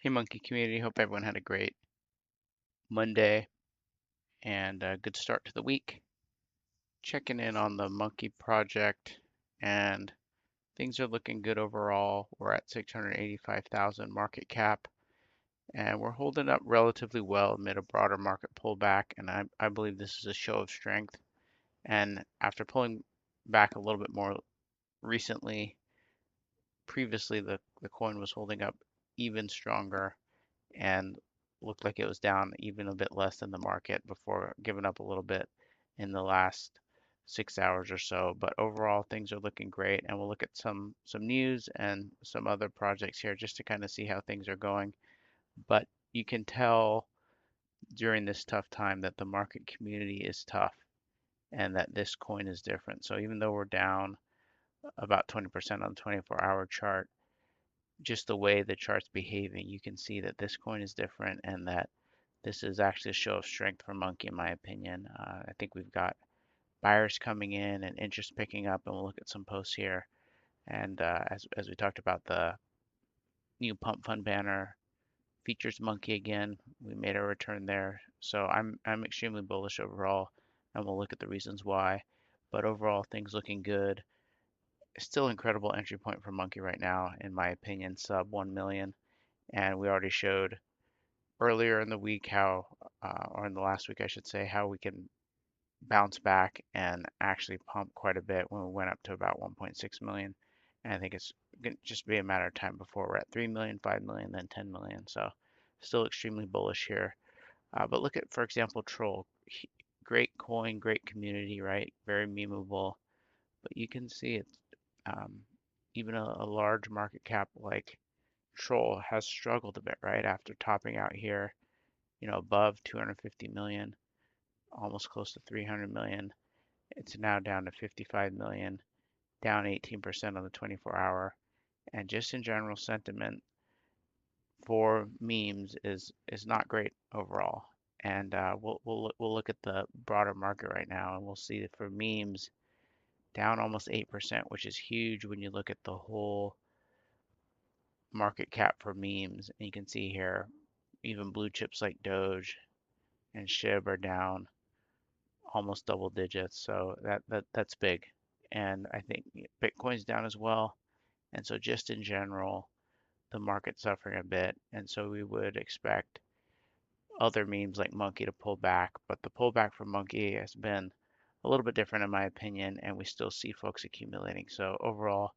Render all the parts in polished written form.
Hey Monkey community, hope everyone had a great Monday and a good start to the week. Checking in on the Monkey project and things are looking good overall. We're at 685,000 market cap and we're holding up relatively well amid a broader market pullback, and I believe this is a show of strength. And after pulling back a little bit more recently, previously the coin was holding up even stronger and looked like it was down even a bit less than the market before giving up a little bit in the last 6 hours or so. But overall, things are looking great, and we'll look at some news and some other projects here just to kind of see how things are going. But you can tell during this tough time that the market community is tough and that this coin is different. So even though we're down about 20% on the 24-hour chart, just the way the chart's behaving, you can see that this coin is different and that this is actually a show of strength for Monkey, in my opinion. I think we've got buyers coming in and interest picking up, and we'll look at some posts here. And as we talked about, the new pump fund banner features Monkey again. We made a return there, so I'm extremely bullish overall, and we'll look at the reasons why. But overall, things looking good. Still incredible entry point for Monkey right now, in my opinion, sub 1 million. And we already showed earlier in the week how, or in the last week, I should say, how we can bounce back and actually pump quite a bit when we went up to about 1.6 million. And I think it's going to just be a matter of time before we're at 3 million, 5 million, then 10 million. So still extremely bullish here. But look at, for example, Troll. Great coin, great community, right? Very memeable. But you can see it's um, even a large market cap like Troll has struggled a bit, right? After topping out here, above 250 million, almost close to 300 million. It's now down to 55 million, down 18% on the 24-hour. And just in general sentiment for memes is not great overall. And we'll look at the broader market right now, and we'll see that for memes, down almost 8%, which is huge when you look at the whole market cap for memes. And you can see here, even blue chips like Doge and SHIB are down almost double digits. So that's big. And I think Bitcoin's down as well. And so just in general, the market's suffering a bit. And so we would expect other memes like Monkey to pull back. But the pullback from Monkey has been a little bit different in my opinion, and we still see folks accumulating. So overall,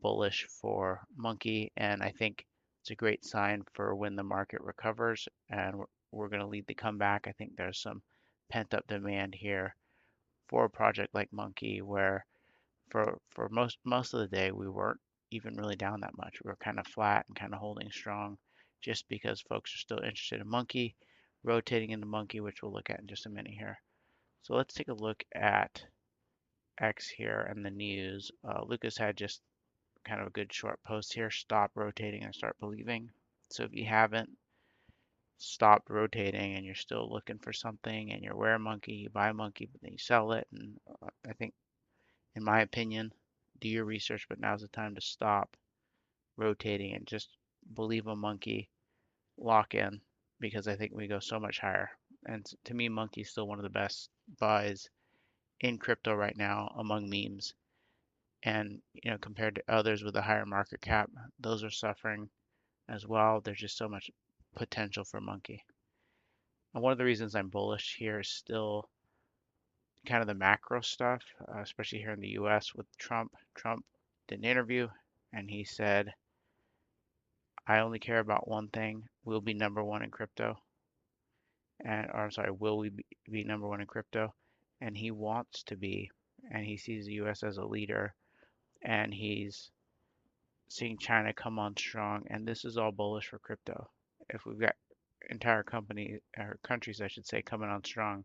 bullish for Monkey, and I think it's a great sign for when the market recovers, and we're going to lead the comeback. I think there's some pent-up demand here for a project like Monkey, where for most of the day we weren't even really down that much. We were kind of flat and kind of holding strong, just because folks are still interested in Monkey, rotating into Monkey, which we'll look at in just a minute here. So let's take a look at X here and the news. Lucas had just kind of a good short post here. Stop rotating and start believing. So if you haven't stopped rotating and you're still looking for something and you're aware of Monkey, you buy Monkey, but then you sell it. And I think, in my opinion, do your research, but now's the time to stop rotating and just believe a Monkey, lock in, because I think we go so much higher. And to me, Monkey is still one of the best buys in crypto right now among memes. And compared to others with a higher market cap, those are suffering as well. There's just so much potential for Monkey. And one of the reasons I'm bullish here is still kind of the macro stuff, especially here in the US with Trump. Trump did an interview and he said, I only care about one thing. We'll be number one in crypto. Or I'm sorry, will we be number one in crypto? And he wants to be. And he sees the US as a leader. And he's seeing China come on strong. And this is all bullish for crypto. If we've got entire company or countries, I should say, coming on strong,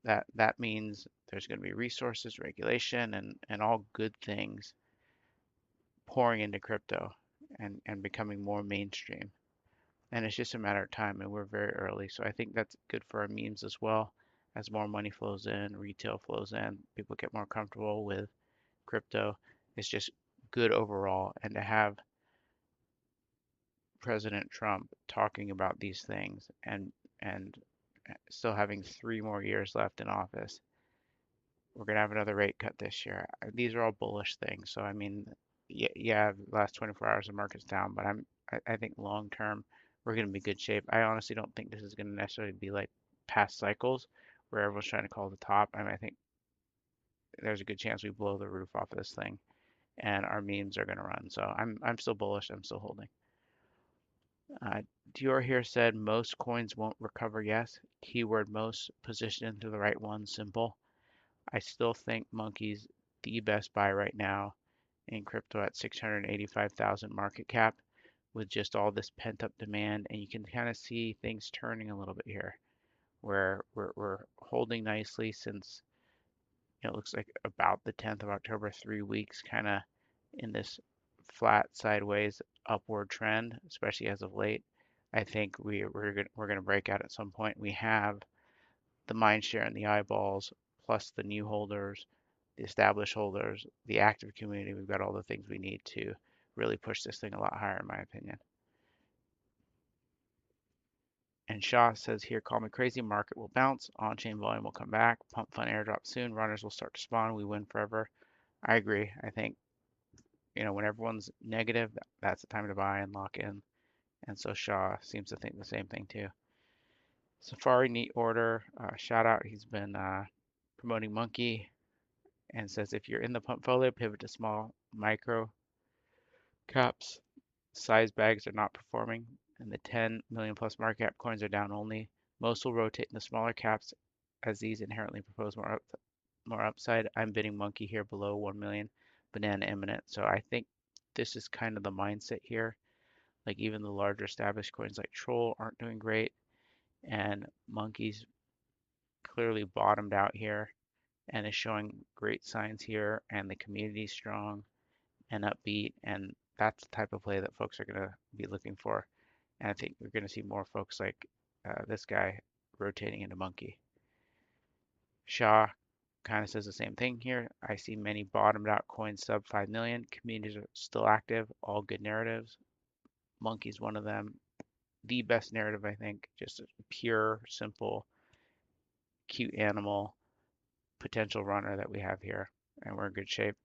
that means there's going to be resources, regulation, and all good things pouring into crypto and becoming more mainstream. And it's just a matter of time, and we're very early. So I think that's good for our memes as well. As more money flows in, retail flows in, people get more comfortable with crypto. It's just good overall. And to have President Trump talking about these things and still having 3 more years left in office. We're going to have another rate cut this year. These are all bullish things. So I mean, yeah, the last 24 hours the market's down, but I think long term we're going to be good shape. I honestly don't think this is going to necessarily be like past cycles where everyone's trying to call the top. I mean, I think there's a good chance we blow the roof off of this thing and our memes are going to run. So I'm still bullish. I'm still holding. Uh, Dior here said most coins won't recover. Yes. Keyword most. Position into the right one. Simple. I still think Monkey's the best buy right now in crypto at 685,000 market cap with just all this pent up demand. And you can kind of see things turning a little bit here where we're holding nicely since it looks like about the 10th of October, 3 weeks kind of in this flat sideways upward trend, especially as of late. I think we're gonna break out at some point. We have the mind share and the eyeballs, plus the new holders, the established holders, the active community. We've got all the things we need to really push this thing a lot higher, in my opinion. And Shaw says here, call me crazy, market will bounce, on-chain volume will come back, pump fund airdrop soon, runners will start to spawn, we win forever. I agree. I think, when everyone's negative, that's the time to buy and lock in. And so Shaw seems to think the same thing too. Safari neat order, shout out. He's been promoting Monkey and says if you're in the portfolio, pivot to small micro caps. Size bags are not performing, and the 10 million plus market cap coins are down only. Most will rotate in the smaller caps as these inherently propose more upside. I'm bidding Monkey here below 1 million, banana imminent. So I think this is kind of the mindset here. Like even the larger established coins like Troll aren't doing great, and Monkey's clearly bottomed out here and is showing great signs here, and the community's strong and upbeat, and that's the type of play that folks are going to be looking for. And I think we're going to see more folks like this guy rotating into Monkey. Shaw kind of says the same thing here. I see many bottomed out coins sub 5 million. Communities are still active, all good narratives. Monkey's one of them. The best narrative, I think, just a pure, simple, cute animal, potential runner that we have here, and we're in good shape.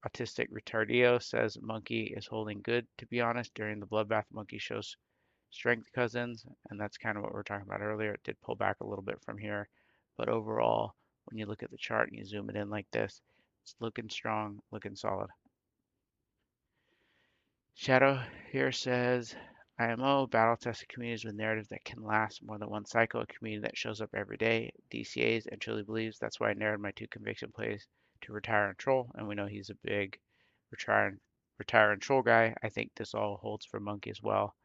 Autistic Retardio says Monkey is holding good, to be honest. During the bloodbath, Monkey shows strength cousins, and that's kind of what we were talking about earlier. It did pull back a little bit from here, but overall, when you look at the chart and you zoom it in like this, it's looking strong, looking solid. Shadow here says IMO battle tested communities with narratives that can last more than one cycle, a community that shows up every day, DCAs, and truly believes. That's why I narrowed my two conviction plays to retire and troll, and we know he's a big retire and troll guy. I think this all holds for Monkey as well.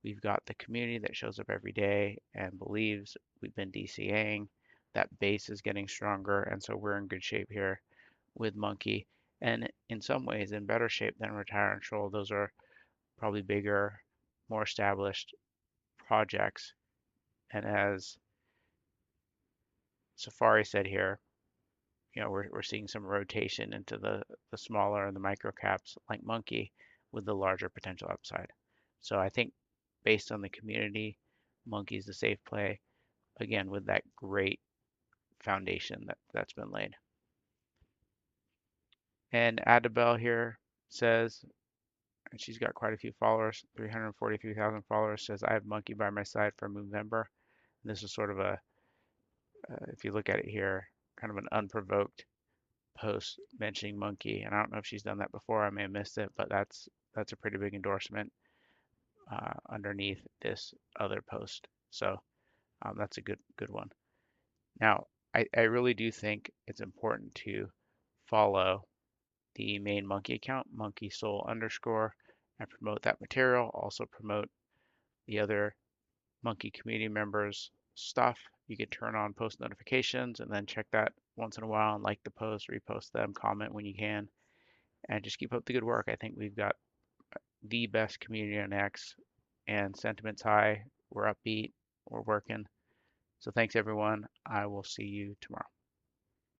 We've got the community that shows up every day and believes. We've been DCAing. That base is getting stronger, and so we're in good shape here with Monkey. And in some ways, in better shape than Retire and Troll. Those are probably bigger, more established projects. And as Safari said here, we're seeing some rotation into the smaller and the micro caps like Monkey with the larger potential upside. So I think based on the community, Monkey's the safe play, again, with that great foundation that's been laid. And Adabel here says, and she's got quite a few followers, 343,000 followers, says, I have Monkey by my side for Movember. And this is sort of if you look at it here, kind of an unprovoked post mentioning Monkey. And I don't know if she's done that before. I may have missed it, but that's a pretty big endorsement underneath this other post. So that's a good one. Now, I really do think it's important to follow the main Monkey account, Monkey Soul underscore, and promote that material. Also promote the other Monkey community members stuff. You can turn on post notifications and then check that once in a while and like the post, repost them, comment when you can, and just keep up the good work. I think we've got the best community on X, and sentiment's high. We're upbeat. We're working. So thanks everyone. I will see you tomorrow.